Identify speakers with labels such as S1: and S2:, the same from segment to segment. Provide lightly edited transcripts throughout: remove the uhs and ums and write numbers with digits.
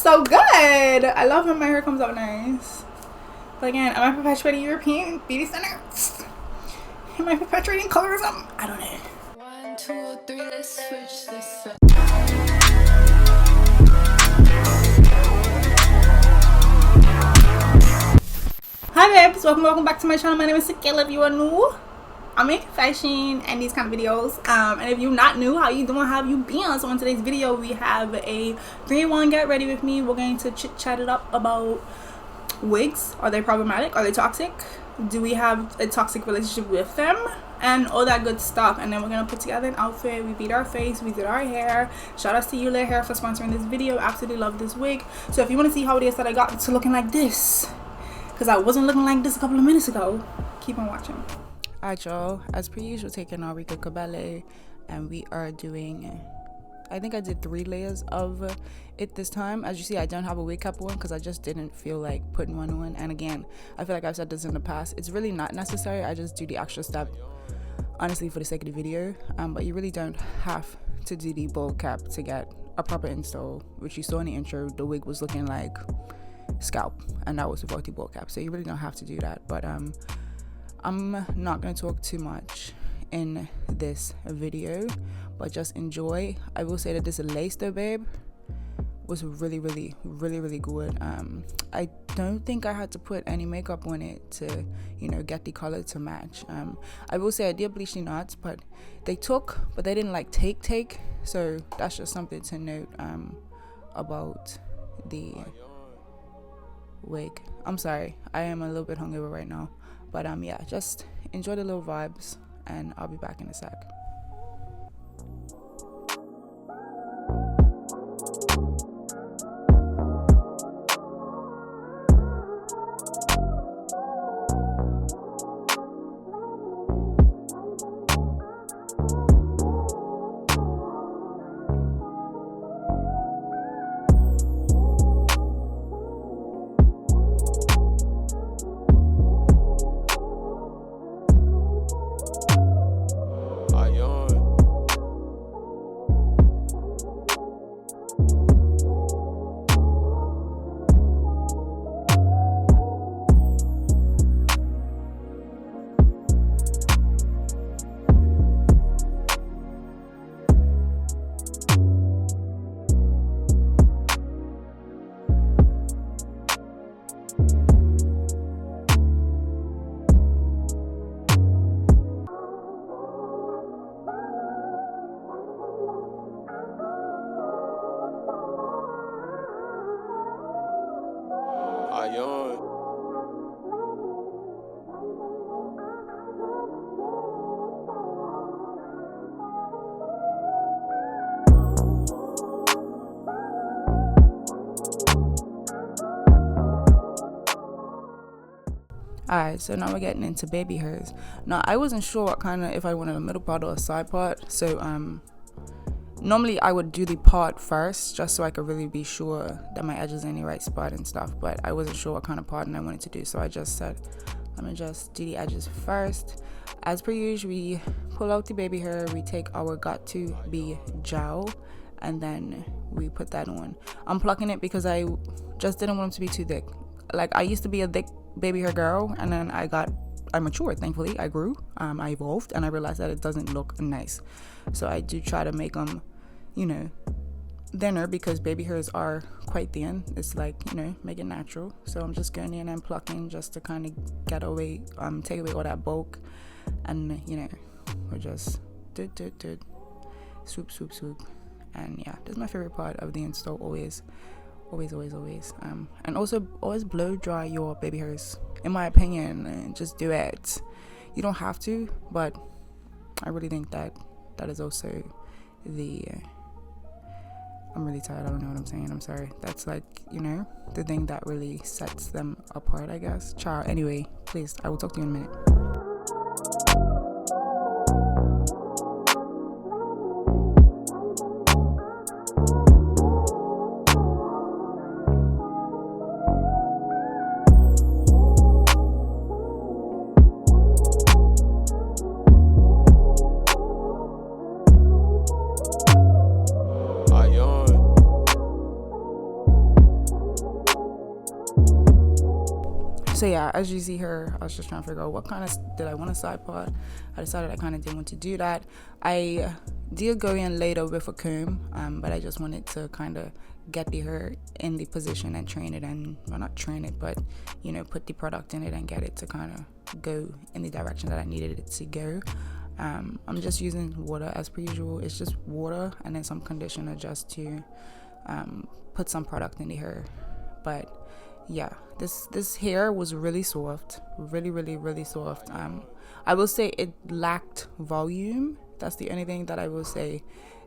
S1: so good. I love when my hair comes out nice. But again, am I perpetuating European beauty standards? Am I perpetuating colorism? I don't know.
S2: 1, 2, 3, let's switch this up.
S1: Hi babes, welcome back to my channel. My name is Sakaela. If you are new, I make fashion and these kind of videos. And if you're not new, how you doing? How have you been? So in today's video, we have a 3-in-1 get ready with me. We're going to chit chat it up about wigs. Are they problematic? Are they toxic? Do we have a toxic relationship with them? And all that good stuff. And then we're gonna put together an outfit. We beat our face, we did our hair. Shout out to eullair hair for sponsoring this video. Absolutely love this wig. So if you want to see how it is that I got to looking like this, because I wasn't looking like this a couple of minutes ago, keep on watching. Alright y'all, as per usual, taking 𝕊𝕆𝕀𝕃, and we are doing, I think I did 3 layers of it this time. As you see, I don't have a wig cap on because I just didn't feel like putting one on. And again, I feel like I've said this in the past, it's really not necessary. I just do the extra step honestly for the sake of the video, but you really don't have to do the bowl cap to get a proper install. Which you saw in the intro, the wig was looking like scalp, and that was without the bowl cap, so you really don't have to do that. But I'm not going to talk too much in this video, but just enjoy. I will say that this lace though, babe, was really good. I don't think I had to put any makeup on it to, you know, get the color to match. I will say I did bleach the knots, but they took, but they didn't like take, so that's just something to note about the wig. I'm sorry, I am a little bit hungover right now, but yeah, just enjoy the little vibes and I'll be back in a sec. Alright, so now we're getting into baby hairs. Now I wasn't sure what kind of, if I wanted a middle part or a side part, so normally I would do the part first just so I could really be sure that my edges are in the right spot and stuff, but I wasn't sure what kind of parting I wanted to do, so I just said I'm gonna just do the edges first. As per usual, we pull out the baby hair, we take our 𝕊𝕆𝕽 gel, and then we put that on. I'm plucking it because I just didn't want them to be too thick. Like, I used to be a thick baby hair girl, and then I matured, thankfully. I grew, I evolved, and I realized that it doesn't look nice. So I do try to make them, you know, thinner, because baby hairs are quite thin. It's like, you know, make it natural. So I'm just going in and plucking just to kind of get away, take away all that bulk, and, you know, we're just swoop, and yeah, that's my favorite part of the install, always. And also always blow dry your baby hairs, in my opinion, and just do it. You don't have to, but I really think that is also the I'm really tired, I don't know what I'm saying, I'm sorry. That's like, you know, the thing that really sets them apart, I guess. Ciao. Anyway, please, I will talk to you in a minute.
S3: So yeah, as you see here, I was just trying to figure out what kind of did I want a side part. I decided I kind of didn't want to do that. I did go in later with a comb, but I just wanted to kind of get the hair in the position and train it, and well, not train it, but you know, put the product in it and get it to kind of go in the direction that I needed it to go. I'm just using water as per usual. It's just water and then some conditioner just to put some product in the hair. But yeah, this hair was really soft, really soft. I will say it lacked volume. That's the only thing that I will say,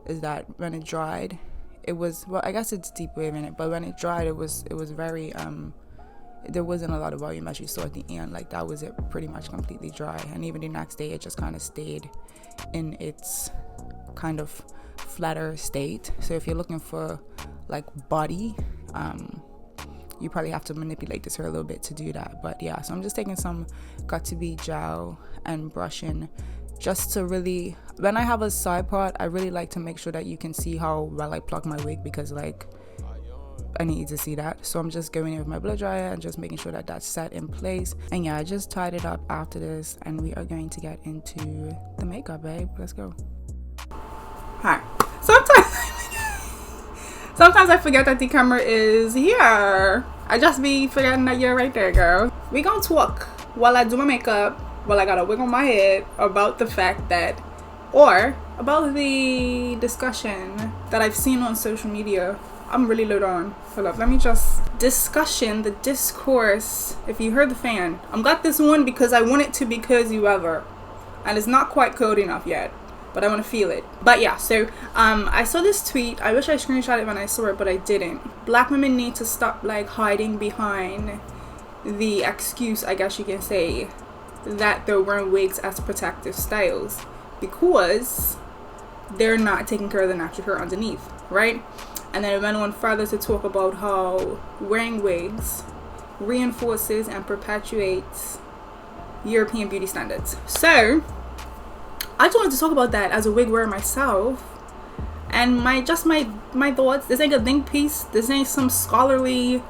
S3: is that when it dried, it was, well, I guess it's deep wave in it, but when it dried, it was very there wasn't a lot of volume, as you saw at the end. Like, that was it, pretty much completely dry. And even the next day, it just kind of stayed in its kind of flatter state. So if you're looking for like body, you probably have to manipulate this hair a little bit to do that. But yeah, so I'm just taking some 𝕊𝔻𝕀𝔸𝕃 gel and brushing, just to really, when I have a side part, I really like to make sure that you can see how well I pluck my wig, because like, I need to see that. So I'm just going in with my blow dryer and just making sure that that's set in place. And yeah, I just tied it up after this, and we are going to get into the makeup, babe. Let's go.
S1: Hi. Sometimes I forget that the camera is here. I just be forgetting that you're right there, girl. We gonna talk while I do my makeup, while I got a wig on my head, about the fact that, or about the discussion that I've seen on social media. I'm really low on. Hold up, let me just, the discourse, if you heard the fan. I'm got this one because I want it to be cozy weather, and it's not quite cold enough yet, but I want to feel it. But yeah, so I saw this tweet. I wish I screenshot it when I saw it, but I didn't. Black women need to stop like hiding behind the excuse, I guess you can say, that they're wearing wigs as protective styles because they're not taking care of the natural hair underneath, right? And then it went on further to talk about how wearing wigs reinforces and perpetuates European beauty standards. So I just wanted to talk about that as a wig wearer myself, and my thoughts. This ain't a think piece. This ain't some scholarly,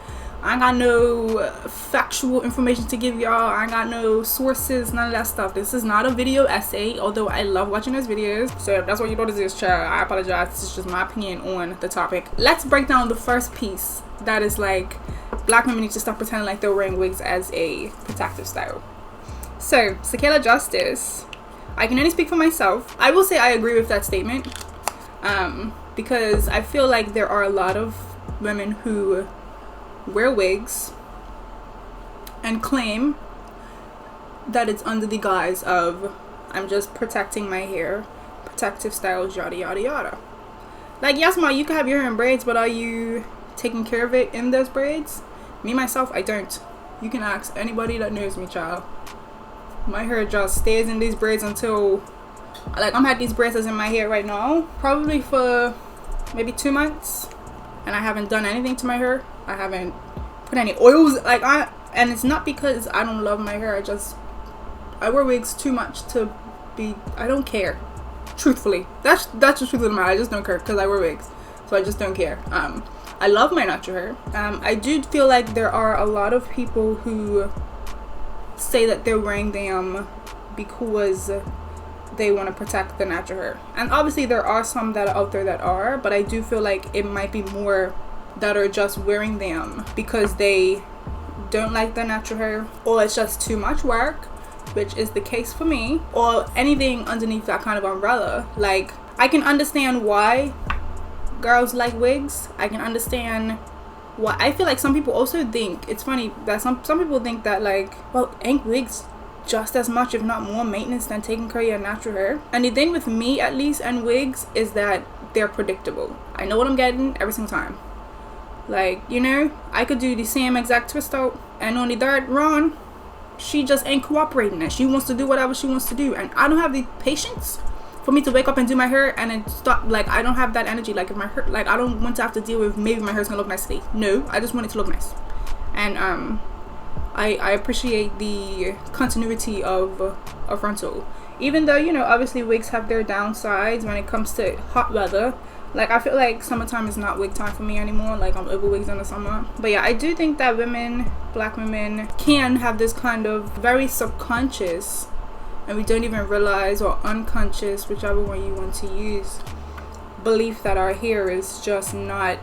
S1: I ain't got no factual information to give y'all. I ain't got no sources, none of that stuff. This is not a video essay, although I love watching those videos. So if that's what you thought it is, child, I apologize. This is just my opinion on the topic. Let's break down the first piece, that is like, black women need to stop pretending like they're wearing wigs as a protective style. So, sakaelajahstice, I can only speak for myself. I will say I agree with that statement, because I feel like there are a lot of women who wear wigs and claim that it's under the guise of, I'm just protecting my hair, protective styles, yada yada yada. Like, yes, ma, you can have your hair in braids, but are you taking care of it in those braids? Me myself, I don't. You can ask anybody that knows me, child. My hair just stays in these braids until, like, I'm had these braids in my hair right now probably for maybe 2 months, and I haven't done anything to my hair. I haven't put any oils, like, and it's not because I don't love my hair. I wear wigs too much to be, I don't care, truthfully. That's the truth of the matter. I just don't care because I wear wigs, so I just don't care. I love my natural hair. I do feel like there are a lot of people who say that they're wearing them because they want to protect the natural hair, and obviously there are some that are out there that are, but I do feel like it might be more that are just wearing them because they don't like their natural hair, or it's just too much work, which is the case for me, or anything underneath that kind of umbrella. Like, I can understand why girls like wigs. I can understand why. I feel like some people also think, it's funny that some people think that, like, well, ain't wigs just as much, if not more, maintenance than taking care of your natural hair? And the thing with me, at least, and wigs is that they're predictable. I know what I'm getting every single time. Like, you know, I could do the same exact twist out, and on the third run, she just ain't cooperating, and she wants to do whatever she wants to do, and I don't have the patience for me to wake up and do my hair and then stop. Like, I don't have that energy. Like, if my hair, like, I don't want to have to deal with maybe my hair's gonna look nice today. No, I just want it to look nice. And I appreciate the continuity of frontal, even though, you know, obviously wigs have their downsides when it comes to hot weather. Like, I feel like summertime is not wig time for me anymore. Like, I'm over wigs in the summer. But yeah, I do think that women, black women, can have this kind of very subconscious, and we don't even realize, or unconscious, whichever one you want to use, belief that our hair is just not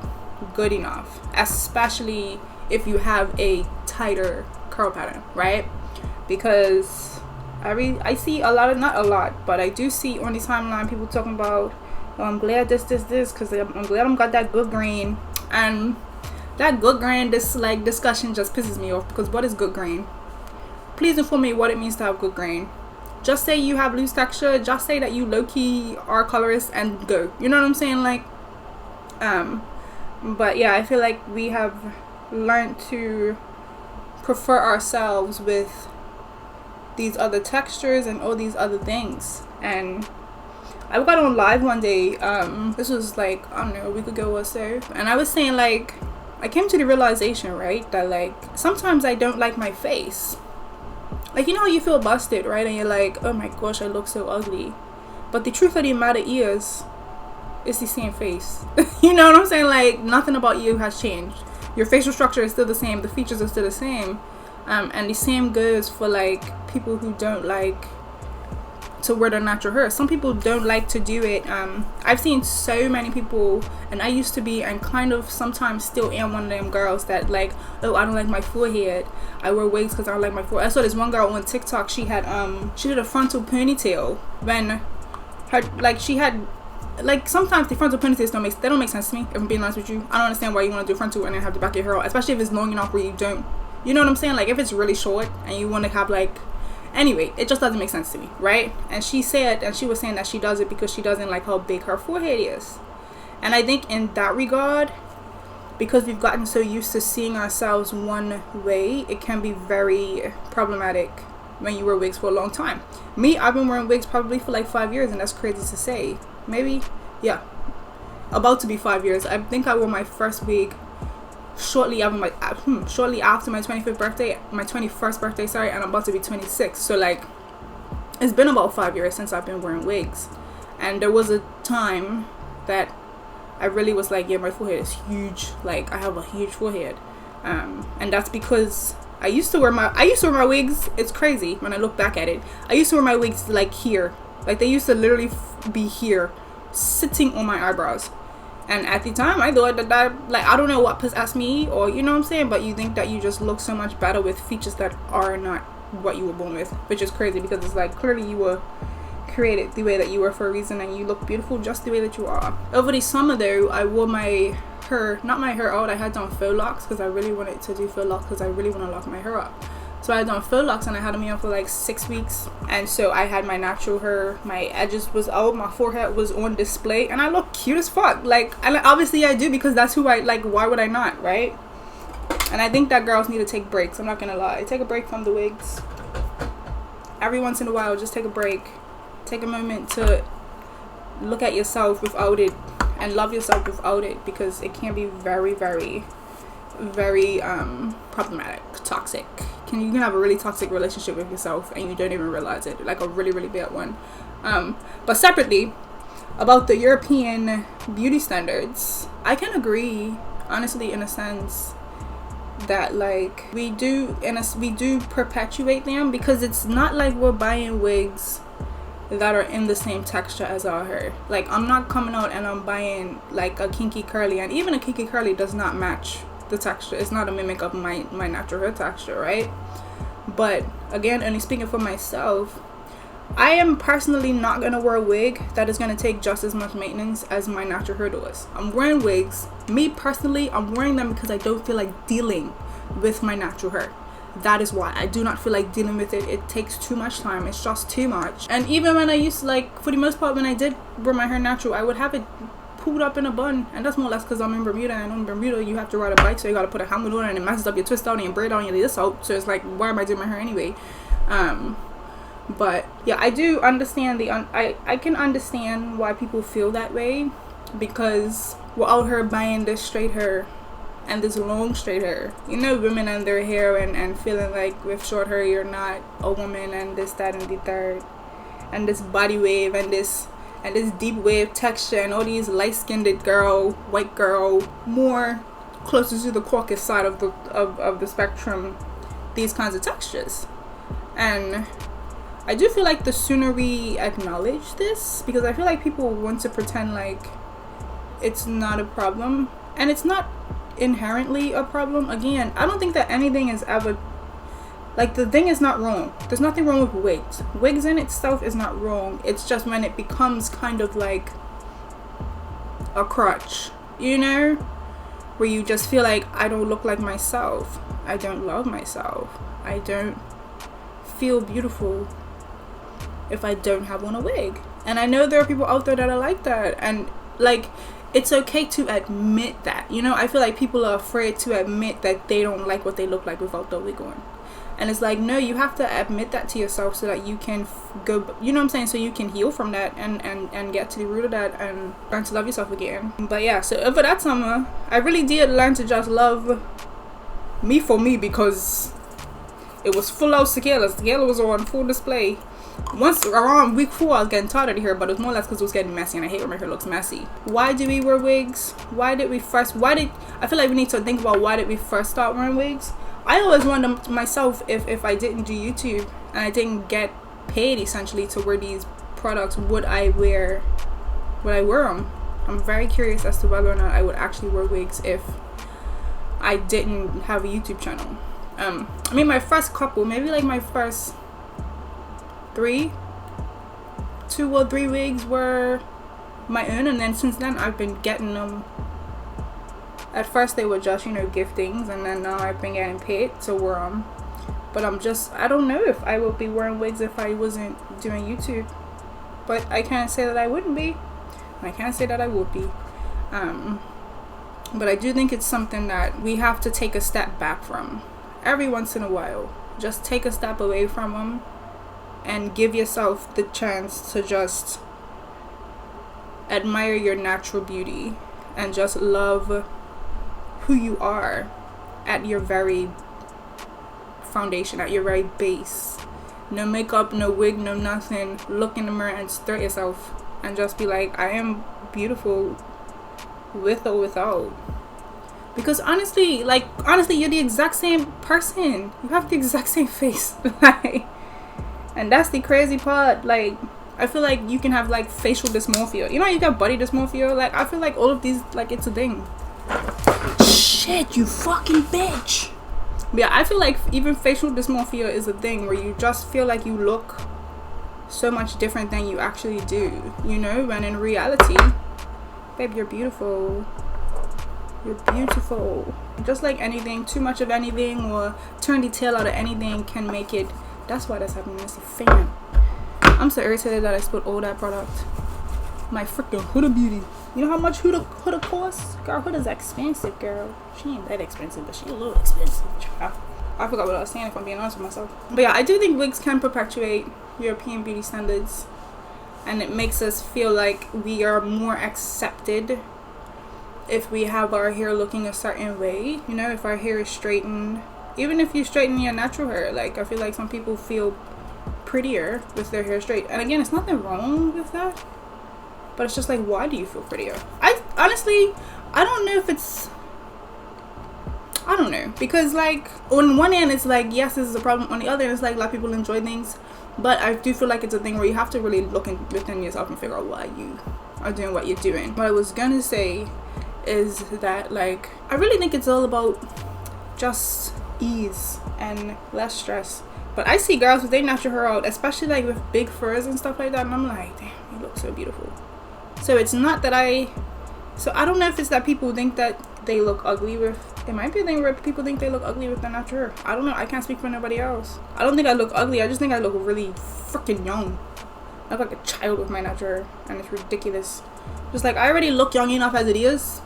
S1: good enough, especially if you have a tighter curl pattern, right? Because I see a lot of, not a lot, but I do see on the timeline people talking about, oh, I'm glad this because I'm glad I'm got that good grain. And that good grain, this like discussion just pisses me off, because what is good grain? Please inform me what it means to have good grain. Just say you have loose texture, just say that you low-key are colorist, and go. You know what I'm saying? Like, but yeah, I feel like we have learned to prefer ourselves with these other textures and all these other things. And I got on live one day, this was like, I don't know, a week ago or so, and I was saying, like, I came to the realization, right, that like sometimes I don't like my face. Like, you know how you feel busted, right? And you're like, oh my gosh, I look so ugly. But the truth of the matter is, it's the same face. You know what I'm saying? Like, nothing about you has changed. Your facial structure is still the same. The features are still the same. And the same goes for like people who don't like to wear their natural hair. Some people don't like to do it. I've seen so many people, and I used to be, and kind of sometimes still am, one of them girls that like, oh, I don't like my forehead, I wear wigs because I don't like my forehead. I saw this one girl on TikTok, she did a frontal ponytail when her, like, she had, like, sometimes the frontal ponytails don't make sense to me, if I'm being honest with you. I don't understand why you want to do frontal and then have the back of your hair out, especially if it's long enough where you don't, you know what I'm saying? Like, if it's really short and you want to have like, anyway, it just doesn't make sense to me, right? And she said, and she was saying that she does it because she doesn't like how big her forehead is. And I think in that regard, because we've gotten so used to seeing ourselves one way, it can be very problematic when you wear wigs for a long time. Me, I've been wearing wigs probably for like 5 years, and that's crazy to say. Maybe, yeah, about to be 5 years. I think I wore my first wig shortly after my 21st birthday, sorry, and I'm about to be 26. So like, it's been about 5 years since I've been wearing wigs. And there was a time that I really was like, yeah, my forehead is huge, like I have a huge forehead, and that's because I used to wear my wigs. It's crazy when I look back at it. I used to wear my wigs like here, like they used to literally be here, sitting on my eyebrows. And at the time, I thought that like, I don't know what possessed me, or you know what I'm saying, but you think that you just look so much better with features that are not what you were born with, which is crazy, because it's like, clearly you were created the way that you were for a reason, and you look beautiful just the way that you are. Over the summer though, I wore my hair, not my hair out, I had done faux locks, because I really wanted to do faux locks, because I really want to lock my hair up. So I had done faux locks, and I had them on for like 6 weeks. And so I had my natural hair, my edges was out, my forehead was on display, and I look cute as fuck. Like, obviously I do, because that's who I like. Why would I not, right? And I think that girls need to take breaks. I'm not gonna lie. Take a break from the wigs. Every once in a while, just take a break. Take a moment to look at yourself without it, and love yourself without it, because it can be very, very, very problematic, toxic. You can have a really toxic relationship with yourself and you don't even realize it, like a really, really bad one. But separately, about the European beauty standards, I can agree, honestly, in a sense that like we do perpetuate them, because it's not like we're buying wigs that are in the same texture as our hair. Like, I'm not coming out and I'm buying like a kinky curly, and even a kinky curly does not match the texture. It's not a mimic of my natural hair texture, right? But again, only speaking for myself, I am personally not gonna wear a wig that is gonna take just as much maintenance as my natural hair does. I'm wearing wigs, me personally, I'm wearing them because I don't feel like dealing with my natural hair. That is why I do not feel like dealing with it. It takes too much time. It's just too much. And even when I used to, like, for the most part, when I did wear my hair natural, I would have it pulled up in a bun, and that's more or less because I'm in Bermuda, and in Bermuda you have to ride a bike, so you got to put a helmet on, and it messes up your twist out and your braid out and your this out. So it's like, why am I doing my hair anyway? But yeah, I do understand I can understand why people feel that way, because we're out here buying this straight hair and this long straight hair. You know, women and their hair, and feeling like with short hair you're not a woman, and this, that, and the third, and this body wave, and this and this deep wave texture and all these light-skinned girl, white girl, more closer to the Caucasus side of the spectrum, these kinds of textures. And I do feel like the sooner we acknowledge this, because I feel like people want to pretend like it's not a problem, and it's not inherently a problem. Again, I don't think that anything is ever, like, the thing is not wrong. There's nothing wrong with wigs. Wigs in itself is not wrong. It's just when it becomes kind of like a crutch, you know, where you just feel like, I don't look like myself, I don't love myself, I don't feel beautiful if I don't have on a wig. And I know there are people out there that are like that, and like, it's okay to admit that, you know. I feel like people are afraid to admit that they don't like what they look like without the wig on. And it's like, no, you have to admit that to yourself so that you can go, you know what I'm saying, so you can heal from that and get to the root of that and learn to love yourself again. But yeah, so over that summer, I really did learn to just love me for me, because it was full out sakaela. Sakaela was on full display. Once around week 4, I was getting tired of the hair, but it was more or less because it was getting messy, and I hate when my hair looks messy. Why do we wear wigs? I feel like we need to think about why did we first start wearing wigs. I always wondered myself, if I didn't do YouTube and I didn't get paid essentially to wear these products, would I wear them? I'm very curious as to whether or not I would actually wear wigs if I didn't have a YouTube channel. I mean, my first couple, maybe like my first 2 or 3 wigs were my own, and then since then I've been getting them. At first they were just, you know, giftings, and then now I've been getting paid to wear them. But I don't know if I would be wearing wigs if I wasn't doing YouTube. But I can't say that I wouldn't be, and I can't say that I would be. But I do think it's something that we have to take a step back from every once in a while. Just take a step away from them and give yourself the chance to just admire your natural beauty and just love who you are at your very foundation, at your very base. No makeup, no wig, no nothing. Look in the mirror and stare at yourself and just be like, I am beautiful with or without. Because honestly, you're the exact same person. You have the exact same face. Like, and that's the crazy part. Like, I feel like you can have like facial dysmorphia. You know, you got body dysmorphia. Like, I feel like all of these, like, it's a thing. Shit, you fucking bitch. But yeah, I feel like even facial dysmorphia is a thing where you just feel like you look so much different than you actually do. You know, when in reality, babe, you're beautiful. You're beautiful. Just like anything, too much of anything or turn the tail out of anything can make it. That's why that's happening. It's a fan. I'm so irritated that I spilled all that product. My freaking Huda Beauty. You know how much Huda costs? Girl, Huda's expensive, girl. She ain't that expensive, but she a little expensive. I forgot what I was saying, if I'm being honest with myself. But yeah, I do think wigs can perpetuate European beauty standards, and it makes us feel like we are more accepted if we have our hair looking a certain way. You know, if our hair is straightened. Even if you straighten your natural hair, like, I feel like some people feel prettier with their hair straight. And again, it's nothing wrong with that, but it's just like, why do you feel prettier? I don't know if it's, I don't know, because like on one end it's like, yes, this is a problem. On the other end, it's like a lot of people enjoy things, but I do feel like it's a thing where you have to really look within yourself and figure out why you are doing what you're doing. What I was gonna say is that, like, I really think it's all about just ease and less stress. But I see girls with their natural hair out, especially like with big furs and stuff like that, and I'm like, damn, you look so beautiful. So it's not that I don't know if it's that people think that they look ugly with, it might be a thing where people think they look ugly with their natural hair. I don't know, I can't speak for nobody else. I don't think I look ugly, I just think I look really freaking young. I look like a child with my natural hair, and it's ridiculous. Just like, I already look young enough as it is.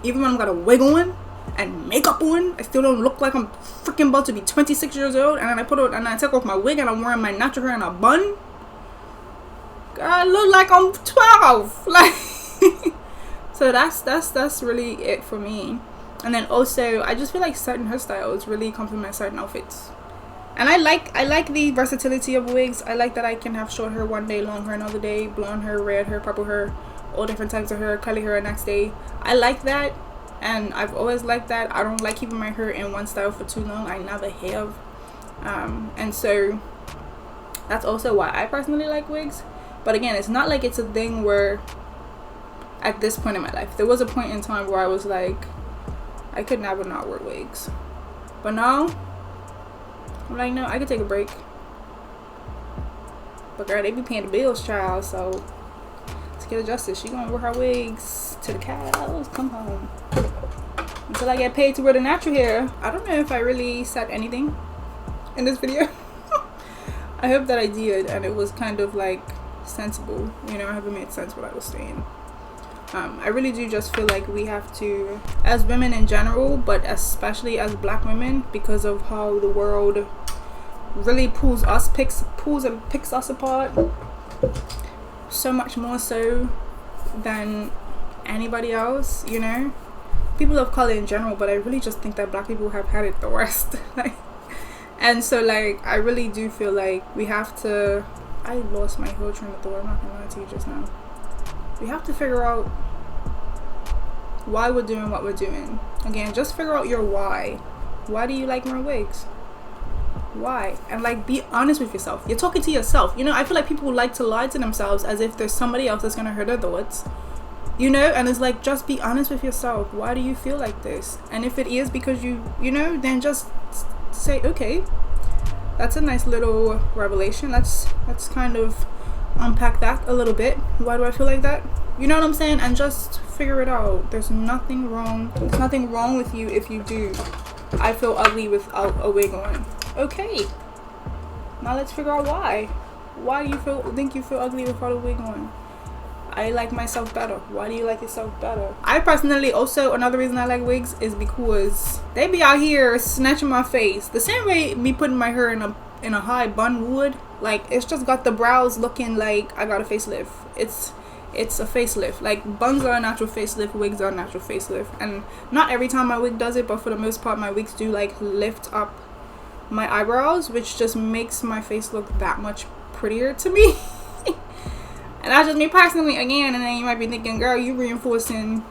S1: Even when I've got a wig on and makeup on, I still don't look like I'm freaking about to be 26 years old. And then I take off my wig and I'm wearing my natural hair in a bun. Girl, I look like I'm 12. Like, so that's really it for me. And then also, I just feel like certain hairstyles really complement certain outfits. And I like the versatility of wigs. I like that I can have short hair one day, long hair another day, blonde hair, red hair, purple hair, all different types of hair, curly hair next day. I like that, and I've always liked that. I don't like keeping my hair in one style for too long. I never have. And so that's also why I personally like wigs. But again, it's not like it's a thing where at this point in my life, there was a point in time where I was like, I could never not wear wigs. But now I'm like, no, I could take a break. But girl, they be paying the bills, child, so let's get adjusted. She gonna wear her wigs to the cows come home until I get paid to wear the natural hair. I don't know if I really said anything in this video. I hope that I did, and it was kind of like sensible. You know, I hope it made sense what I was saying. I really do just feel like we have to, as women in general, but especially as black women, because of how the world really picks us apart so much more so than anybody else, you know, people of color in general, but I really just think that black people have had it the worst. Like, and so like I really do feel like we have to, I lost my whole train of thought, I'm not gonna lie to you just now. We have to figure out why we're doing what we're doing. Again, just figure out your why. Why do you like wearing wigs? Why? And like, be honest with yourself. You're talking to yourself. You know, I feel like people like to lie to themselves as if there's somebody else that's gonna hurt their thoughts, you know. And it's like, just be honest with yourself. Why do you feel like this? And if it is because you know, then just say, okay, that's a nice little revelation. Let's kind of unpack that a little bit. Why do I feel like that? You know what I'm saying? And just figure it out. There's nothing wrong. There's nothing wrong with you if you do. I feel ugly without a wig on. Okay. Now let's figure out why. Why do you think you feel ugly without a wig on? I like myself better. Why do you like yourself better? I personally also, another reason I like wigs is because they be out here snatching my face. The same way me putting my hair in a high bun would. Like, it's just got the brows looking like I got a facelift. It's a facelift. Like, buns are a natural facelift, wigs are a natural facelift. And not every time my wig does it, but for the most part my wigs do like lift up my eyebrows, which just makes my face look that much prettier to me. And that's just me personally, again. And then you might be thinking, girl, you reinforcing,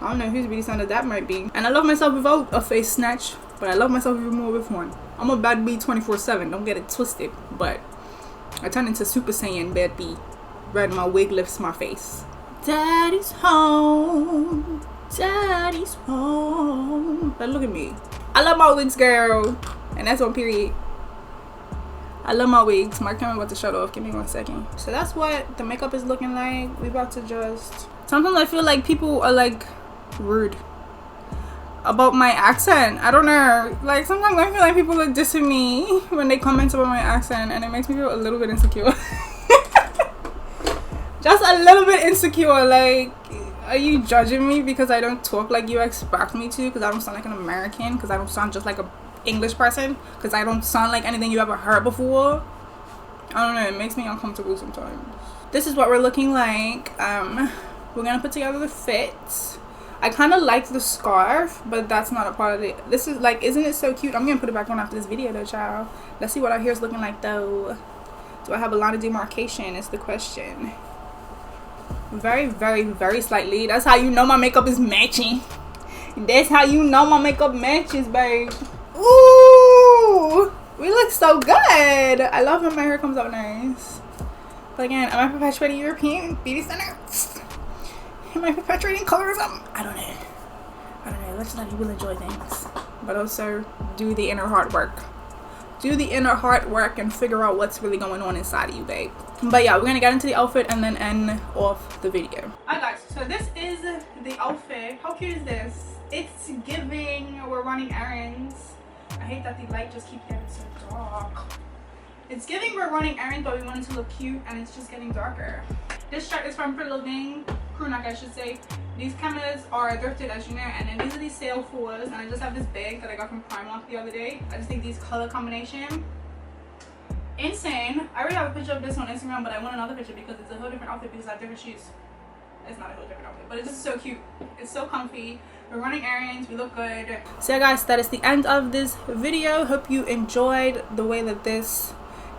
S1: I don't know whose beauty standard that might be. And I love myself without a face snatch, but I love myself even more with one. I'm a bad bee 24/7, don't get it twisted, but I turn into Super Saiyan bad bee when my wig lifts my face. Daddy's home, daddy's home. But look at me, I love my wigs, girl, and that's on period. I love my wigs. My camera about to shut off, give me 1 second. So that's what the makeup is looking like. We about to just, sometimes I feel like people are like rude about my accent. I don't know, like sometimes I feel like people are dissing me when they comment about my accent, and it makes me feel a little bit insecure. Just a little bit insecure. Like, are you judging me because I don't talk like you expect me to, because I don't sound like an American, because I don't sound just like a English person, because I don't sound like anything you ever heard before? I don't know, it makes me uncomfortable sometimes. This is what we're looking like. We're gonna put together the fit. I kind of like the scarf, but that's not a part of it. This is like, isn't it so cute? I'm gonna put it back on after this video though, child. Let's see what our hair is looking like though. Do I have a line of demarcation is the question. Very, very, very slightly. That's how you know my makeup is matching. That's how you know my makeup matches, babe. Ooh, we look so good. I love when my hair comes out nice. But again, am I perpetuating European beauty standards? Am I perpetuating colorism? I don't know. Let's let people enjoy things, but also do the inner hard work. Do the inner hard work and figure out what's really going on inside of you, babe. But yeah, we're gonna get into the outfit and then end off the video. Alright guys, so this is the outfit. How cute is this? It's giving we're running errands. I hate that the light just keeps getting so dark. It's giving we're running errands, but we want it to look cute, and it's just getting darker. This shirt is from 𝕊𝕆𝕂𝕀𝔸𝕃, crew neck I should say. These cameras are thrifted, as you know, and then these are these sale fours, and I just have this bag that I got from Primark the other day. I just think these color combination, insane. I already have a picture of this on Instagram, but I want another picture because it's a whole different outfit because I have different shoes. it's not a hood jacket outfit, but it's just so cute. It's so comfy. We're running errands, we look good. So yeah guys, that is the end of this video. Hope you enjoyed the way that this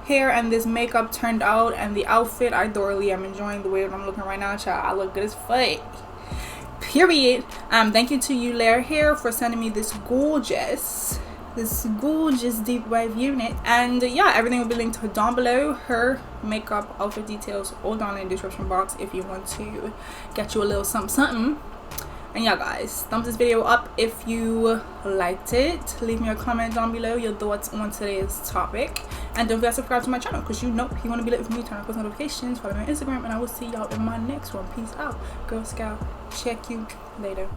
S1: hair and this makeup turned out, and the outfit. I thoroughly am enjoying the way that I'm looking right now, child. I look good as fuck, period. Thank you to eullair hair for sending me this gorgeous deep wave unit. And yeah, everything will be linked down below. Her makeup, outfit details all down in the description box if you want to get you a little something. And yeah guys, thumbs this video up if you liked it. Leave me a comment down below your thoughts on today's topic, and don't forget to subscribe to my channel, because you know if you want to be lit with me, turn on post notifications, follow me on Instagram, and I will see y'all in my next one. Peace out, Girl Scout. Check you later.